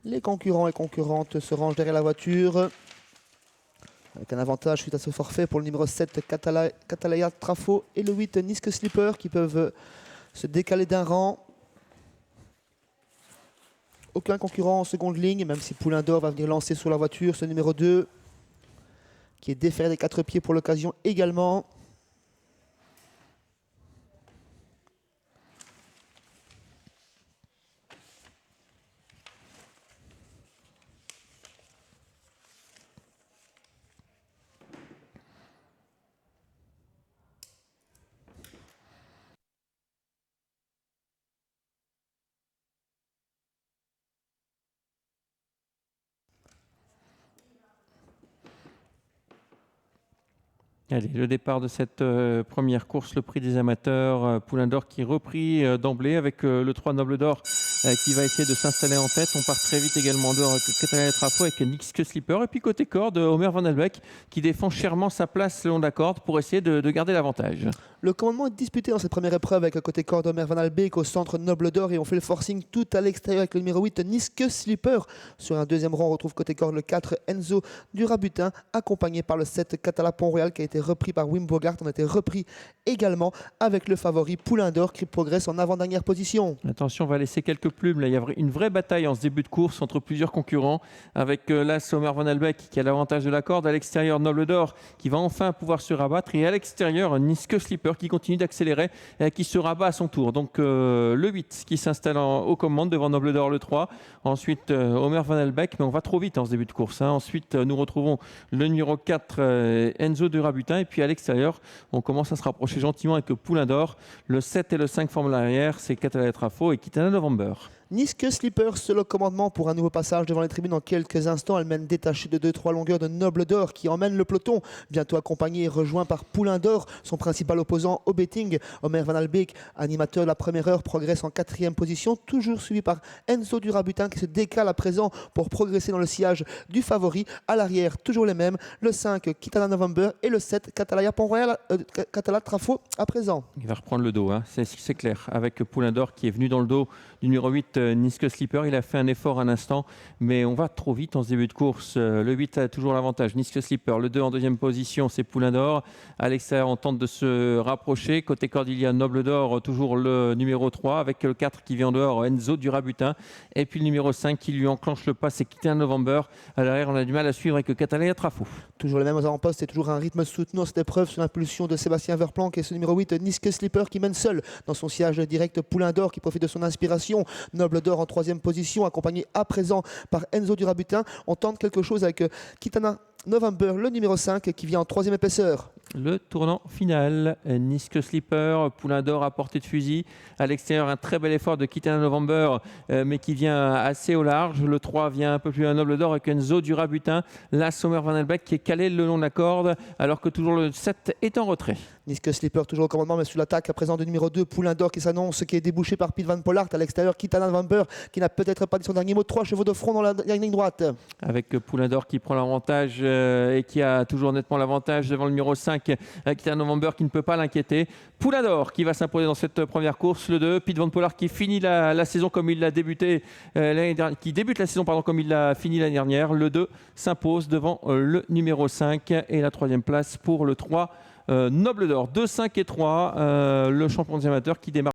Les concurrents et concurrentes se rangent derrière la voiture. Avec un avantage suite à ce forfait pour le numéro 7, Katalaya Trafo, et le 8, Niske Slipper, qui peuvent se décaler d'un rang. Aucun concurrent en seconde ligne, même si Poulain d'Or va venir lancer sur la voiture. Ce numéro 2, qui est déféré des 4 pieds pour l'occasion également. Allez, le départ de cette première course, le prix des amateurs, Poulain d'Or qui est repris d'emblée avec le 3 Noble d'Or qui va essayer de s'installer en tête. On part très vite également dehors avec Katalaya Trafo, avec Niske Slipper. Et puis côté corde, Omer Van Albecq qui défend chèrement sa place le long de la corde pour essayer de garder l'avantage. Le commandement est disputé dans cette première épreuve avec le côté corde Omer Van Albecq au centre Noble d'Or, et on fait le forcing tout à l'extérieur avec le numéro 8 Niske Slipper. Sur un deuxième rang, on retrouve côté corde le 4 Enzo Durabutin, accompagné par le 7 Catala Pont-Royal qui a été repris par Wim Bogart. On a été repris également avec le favori Poulain d'Or qui progresse en avant-dernière position. Attention, on va laisser quelques plumes. Là, il y a une vraie bataille en ce début de course entre plusieurs concurrents, avec l'As Omer Van Albecq qui a l'avantage de la corde. À l'extérieur, Noble d'Or qui va enfin pouvoir se rabattre. Et à l'extérieur, Niske Slipper qui continue d'accélérer et qui se rabat à son tour. Donc le 8 qui s'installe aux commandes devant Noble d'Or le 3. Ensuite, Omer Van Albecq. Mais on va trop vite en ce début de course. Ensuite, nous retrouvons le numéro 4, Enzo Durabutin. Et puis à l'extérieur, on commence à se rapprocher gentiment avec Poulain d'Or. Le 7 et le 5 forment l'arrière. C'est Katalaya Trafo et Kitana November. Niske Slipper seul au commandement pour un nouveau passage devant les tribunes dans quelques instants. Elle mène détachée de 2-3 longueurs de Noble d'Or qui emmène le peloton, bientôt accompagné et rejoint par Poulain d'Or, son principal opposant au betting. Omer Van Albecq, animateur de la première heure, progresse en 4e position, toujours suivi par Enzo Durabutin qui se décale à présent pour progresser dans le sillage du favori. À l'arrière, toujours les mêmes, le 5 Kitana November et le 7 Katalaya Pont-Royal, Katalaya Trafo à présent. Il va reprendre le dos, c'est clair, avec Poulain d'Or qui est venu dans le dos du numéro 8, Niske Slipper. Il a fait un effort un instant, mais on va trop vite en ce début de course. Le 8 a toujours l'avantage, Niske Slipper. Le 2 en deuxième position, c'est Poulain d'Or. À l'extérieur, on tente de se rapprocher. Côté corde, il y a Noble d'Or, toujours le numéro 3, avec le 4 qui vient en dehors, Enzo Durabutin. Et puis le numéro 5 qui lui enclenche le pas, c'est Kitana November. À l'arrière, on a du mal à suivre avec Katalaya Trafo. Toujours les mêmes avant-postes et toujours un rythme soutenu dans cette épreuve sous l'impulsion de Sébastien Verplanck et ce numéro 8, Niske Slipper, qui mène seul dans son sillage direct. Poulain d'Or qui profite de son inspiration. Noble d'Or en 3e position, accompagné à présent par Enzo Durabutin. On tente quelque chose avec Kitana November, le numéro 5, qui vient en 3e épaisseur. Le tournant final, Niske Slipper, Poulain d'Or à portée de fusil. À l'extérieur, un très bel effort de Kitana November, mais qui vient assez au large. Le 3 vient un peu plus à Noble d'Or avec Enzo Durabutin. Là, Omer Van Albecq qui est calé le long de la corde, alors que toujours le 7 est en retrait. Niske Slipper toujours au commandement, mais sous l'attaque à présent du numéro 2, Poulain d'Or qui s'annonce, qui est débouché par Piet Van Pollard. À l'extérieur, Kitana November qui n'a peut-être pas dit son dernier mot. 3 chevaux de front dans la ligne droite. Avec Poulain d'Or qui prend l'avantage et qui a toujours nettement l'avantage devant le numéro 5, Kitana November qui ne peut pas l'inquiéter. Poulain d'Or qui va s'imposer dans cette première course. Le 2, Piet Van Pollard qui finit la saison comme il l'a débuté qui débute la saison comme il l'a fini l'année dernière. Le 2 s'impose devant le numéro 5 et la 3e place pour le 3 Noble d'Or. 2, 5 et 3, le champion des amateurs qui démarre.